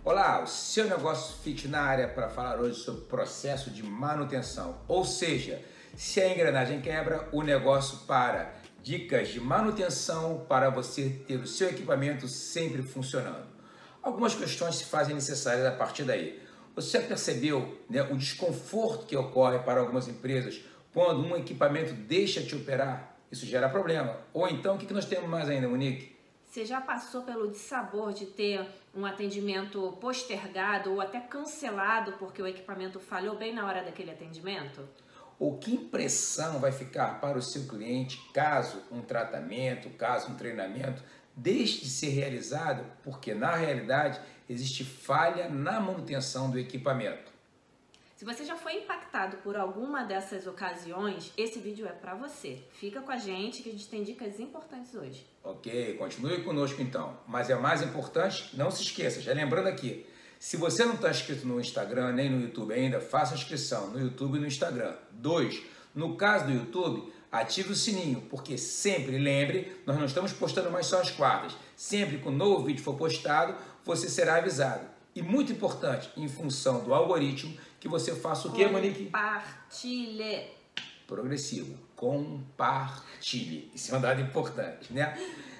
Olá, o seu negócio fit na área para falar hoje sobre processo de manutenção, ou seja, se a engrenagem quebra, o negócio para. Dicas de manutenção para você ter o seu equipamento sempre funcionando. Algumas questões se fazem necessárias a partir daí. Você já percebeu, o desconforto que ocorre para algumas empresas quando um equipamento deixa de operar? Isso gera problema. Ou então, o que nós temos mais ainda, Monique? Você já passou pelo dissabor de ter um atendimento postergado ou até cancelado porque o equipamento falhou bem na hora daquele atendimento? Ou que impressão vai ficar para o seu cliente caso um tratamento, caso um treinamento deixe de ser realizado, porque na realidade existe falha na manutenção do equipamento. Se você já foi impactado por alguma dessas ocasiões, esse vídeo é para você. Fica com a gente que a gente tem dicas importantes hoje. Ok, continue conosco então. Mas é mais importante, não se esqueça, já lembrando aqui, se você não está inscrito no Instagram nem no YouTube ainda, faça a inscrição no YouTube e no Instagram. 2. No caso do YouTube, ative o sininho, porque sempre, lembre, nós não estamos postando mais só às quartas. Sempre que um novo vídeo for postado, você será avisado. E muito importante, em função do algoritmo, que você faça o quê, Monique? Compartilhe. Progressivo. Compartilhe. Isso é um dado importante, né?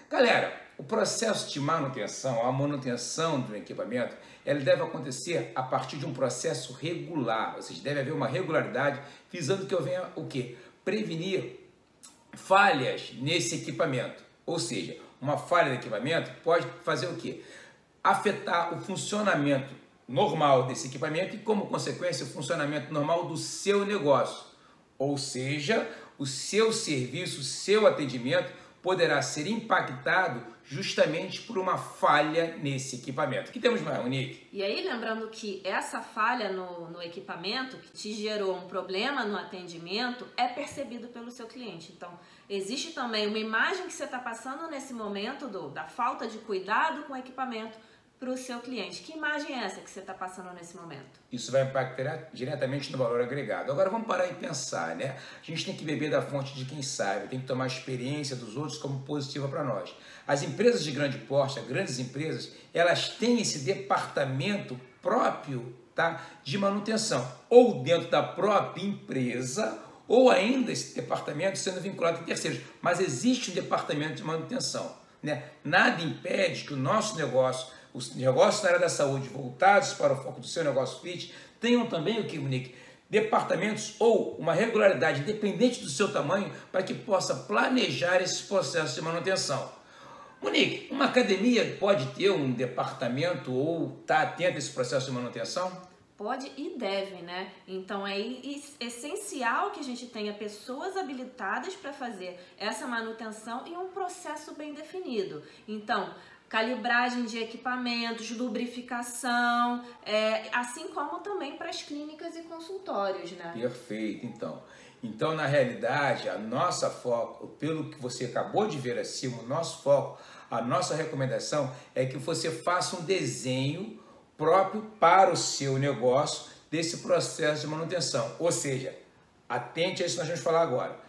Galera, o processo de manutenção, a manutenção do equipamento, ela deve acontecer a partir de um processo regular. Ou seja, deve haver uma regularidade visando que eu venha o quê? Prevenir falhas nesse equipamento. Ou seja, uma falha no equipamento pode fazer o quê? Afetar o funcionamento normal desse equipamento e, como consequência, o funcionamento normal do seu negócio. Ou seja, o seu serviço, o seu atendimento poderá ser impactado justamente por uma falha nesse equipamento. O que temos mais, Monique? E aí, lembrando que essa falha no equipamento, que te gerou um problema no atendimento, é percebido pelo seu cliente. Então, existe também uma imagem que você está passando nesse momento da falta de cuidado com o equipamento para o seu cliente. Que imagem é essa que você está passando nesse momento? Isso vai impactar diretamente no valor agregado. Agora vamos parar e pensar, né? A gente tem que beber da fonte de quem sabe, tem que tomar a experiência dos outros como positiva para nós. As empresas de grande porte, as grandes empresas, elas têm esse departamento próprio, tá, de manutenção, ou dentro da própria empresa, ou ainda esse departamento sendo vinculado a terceiros. Mas existe um departamento de manutenção, né? Nada impede que o nosso negócio, os negócios na área da saúde voltados para o foco do seu negócio fit, tenham também o que, Monique? Departamentos ou uma regularidade independente do seu tamanho para que possa planejar esses processos de manutenção. Monique, uma academia pode ter um departamento ou estar atento a esse processo de manutenção? Pode e deve, né? Então é essencial que a gente tenha pessoas habilitadas para fazer essa manutenção e um processo bem definido. Então, calibragem de equipamentos, lubrificação, assim como também para as clínicas e consultórios, né? Perfeito, então na realidade, a nossa foco, pelo que você acabou de ver acima, o nosso foco, a nossa recomendação é que você faça um desenho próprio para o seu negócio desse processo de manutenção. Ou seja, atente a isso que nós vamos falar agora.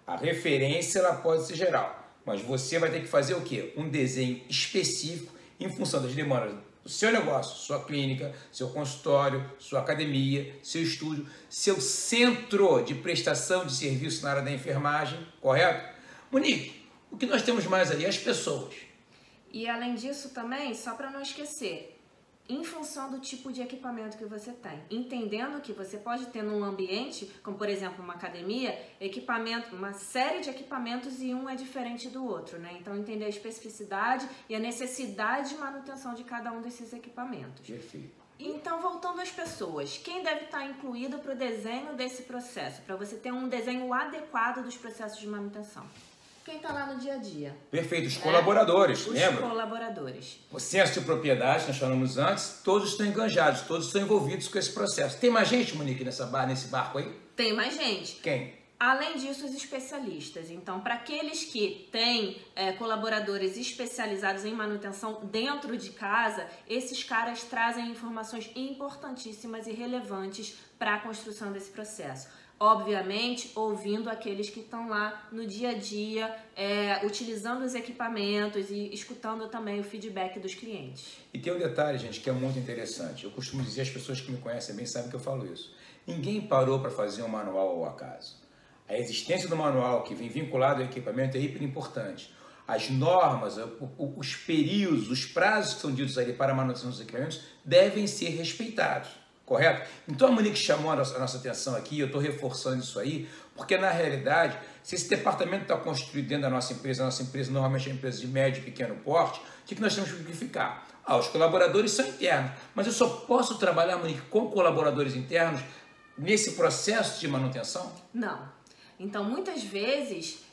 A referência ela pode ser geral, mas você vai ter que fazer o quê? Um desenho específico em função das demandas do seu negócio, sua clínica, seu consultório, sua academia, seu estúdio, seu centro de prestação de serviço na área da enfermagem, correto? Monique, o que nós temos mais ali? As pessoas. E além disso também, só para não esquecer, em função do tipo de equipamento que você tem, entendendo que você pode ter num ambiente, como por exemplo uma academia, uma série de equipamentos e um é diferente do outro, né? Então entender a especificidade e a necessidade de manutenção de cada um desses equipamentos. Perfeito. Então, voltando às pessoas, quem deve estar incluído para o desenho desse processo, para você ter um desenho adequado dos processos de manutenção? Quem está lá no dia a dia. Perfeito, os colaboradores, lembra? Os colaboradores. O senso de propriedade, nós falamos antes, todos estão enganjados, todos estão envolvidos com esse processo. Tem mais gente, Monique, nesse barco aí? Tem mais gente. Quem? Além disso, os especialistas. Então, para aqueles que têm colaboradores especializados em manutenção dentro de casa, esses caras trazem informações importantíssimas e relevantes para a construção desse processo. obviamente ouvindo aqueles que estão lá no dia a dia, utilizando os equipamentos e escutando também o feedback dos clientes. E tem um detalhe, gente, que é muito interessante. Eu costumo dizer, as pessoas que me conhecem bem sabem que eu falo isso. Ninguém parou para fazer um manual ao acaso. A existência do manual que vem vinculado ao equipamento é hiper importante. As normas, os períodos, os prazos que são ditos ali para a manutenção dos equipamentos devem ser respeitados, correto? Então a Monique chamou a nossa atenção aqui, eu estou reforçando isso aí, porque na realidade, se esse departamento está construído dentro da nossa empresa normalmente é uma empresa de médio e pequeno porte, o que nós temos que verificar? Os colaboradores são internos, mas eu só posso trabalhar, Monique, com colaboradores internos nesse processo de manutenção? Não. Então, muitas vezes,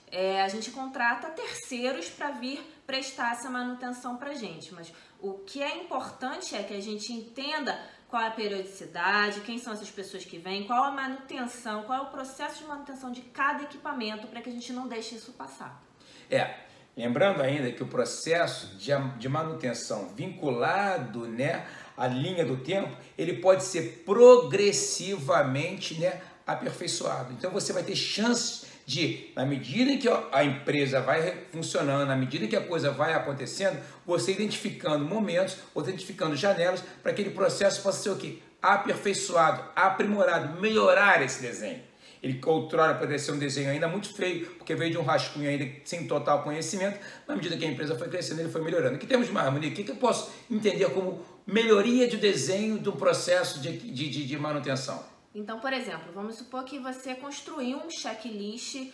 a gente contrata terceiros para vir prestar essa manutenção para a gente. Mas o que é importante é que a gente entenda qual é a periodicidade, quem são essas pessoas que vêm, qual a manutenção, qual é o processo de manutenção de cada equipamento para que a gente não deixe isso passar. Lembrando ainda que o processo de manutenção vinculado, né, à linha do tempo, ele pode ser progressivamente, né, aperfeiçoado. Então você vai ter chances de, na medida em que a empresa vai funcionando, na medida em que a coisa vai acontecendo, você identificando momentos, ou identificando janelas, para que aquele processo possa ser o quê? Aperfeiçoado, aprimorado, melhorar esse desenho. Ele outrora poderia ser um desenho ainda muito feio, porque veio de um rascunho ainda sem total conhecimento. Na medida que a empresa foi crescendo, ele foi melhorando. O que temos mais, Monique? O que eu posso entender como melhoria de desenho de um processo de manutenção? Então, por exemplo, vamos supor que você construiu um checklist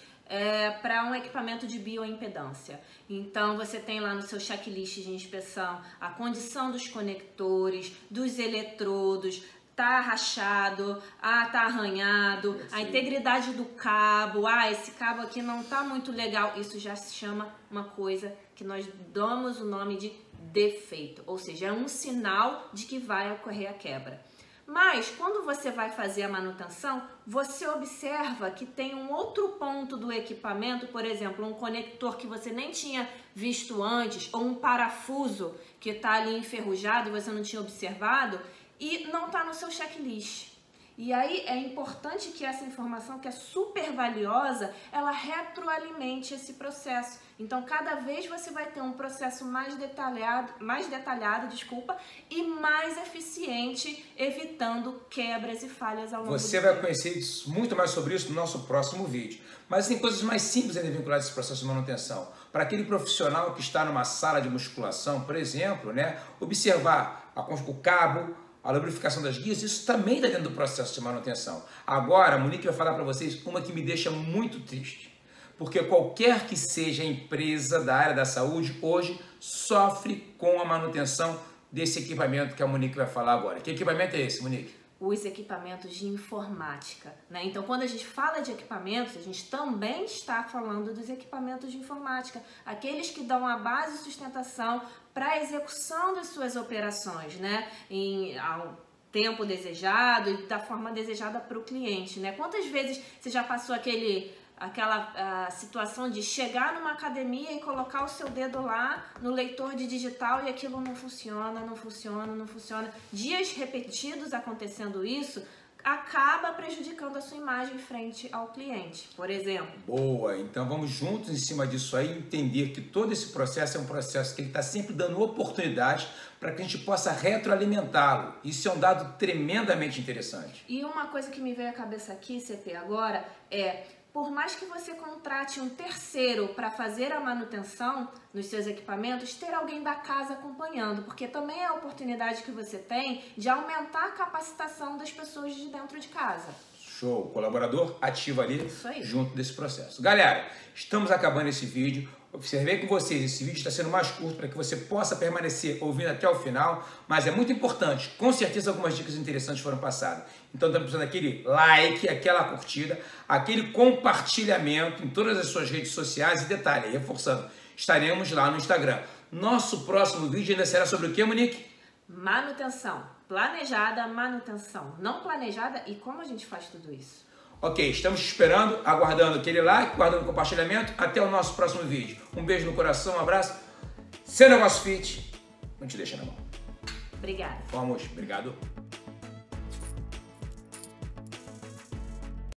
para um equipamento de bioimpedância. Então, você tem lá no seu checklist de inspeção a condição dos conectores, dos eletrodos, tá rachado, tá arranhado, a integridade do cabo, esse cabo aqui não tá muito legal. Isso já se chama uma coisa que nós damos o nome de defeito, ou seja, é um sinal de que vai ocorrer a quebra. Mas, quando você vai fazer a manutenção, você observa que tem um outro ponto do equipamento, por exemplo, um conector que você nem tinha visto antes, ou um parafuso que está ali enferrujado e você não tinha observado, e não está no seu checklist. E aí é importante que essa informação, que é super valiosa, ela retroalimente esse processo. Então, cada vez você vai ter um processo mais detalhado, e mais eficiente, evitando quebras e falhas ao longo do tempo. Você vai conhecer muito mais sobre isso no nosso próximo vídeo. Mas tem coisas mais simples ainda vinculadas a esse processo de manutenção. Para aquele profissional que está numa sala de musculação, por exemplo, né, observar o cabo, a lubrificação das guias, isso também está dentro do processo de manutenção. Agora, a Monique vai falar para vocês uma que me deixa muito triste. Porque qualquer que seja a empresa da área da saúde, hoje, sofre com a manutenção desse equipamento que a Monique vai falar agora. Que equipamento é esse, Monique? Os equipamentos de informática, né? Então, quando a gente fala de equipamentos, a gente também está falando dos equipamentos de informática, aqueles que dão a base e sustentação para a execução das suas operações, né? Ao tempo desejado e da forma desejada para o cliente, né? Quantas vezes você já passou aquela situação de chegar numa academia e colocar o seu dedo lá no leitor de digital e aquilo não funciona, não funciona, não funciona. Dias repetidos acontecendo isso acaba prejudicando a sua imagem frente ao cliente, por exemplo. Boa, então vamos juntos em cima disso aí, entender que todo esse processo é um processo que ele está sempre dando oportunidade para que a gente possa retroalimentá-lo. Isso é um dado tremendamente interessante. E uma coisa que me veio à cabeça aqui, CP, agora por mais que você contrate um terceiro para fazer a manutenção nos seus equipamentos, ter alguém da casa acompanhando, porque também é a oportunidade que você tem de aumentar a capacitação das pessoas de dentro de casa. Show! O colaborador ativo ali junto desse processo. Galera, estamos acabando esse vídeo. Observei com vocês, esse vídeo está sendo mais curto para que você possa permanecer ouvindo até o final, mas é muito importante, com certeza algumas dicas interessantes foram passadas. Então estamos precisando daquele like, aquela curtida, aquele compartilhamento em todas as suas redes sociais e detalhe, reforçando, estaremos lá no Instagram. Nosso próximo vídeo ainda será sobre o que, Monique? Manutenção, planejada manutenção, não planejada e como a gente faz tudo isso. Ok, estamos esperando, aguardando aquele like, aguardando o compartilhamento. Até o nosso próximo vídeo. Um beijo no coração, um abraço. Seu negócio fit, não te deixa na mão. Obrigada. Vamos, obrigado.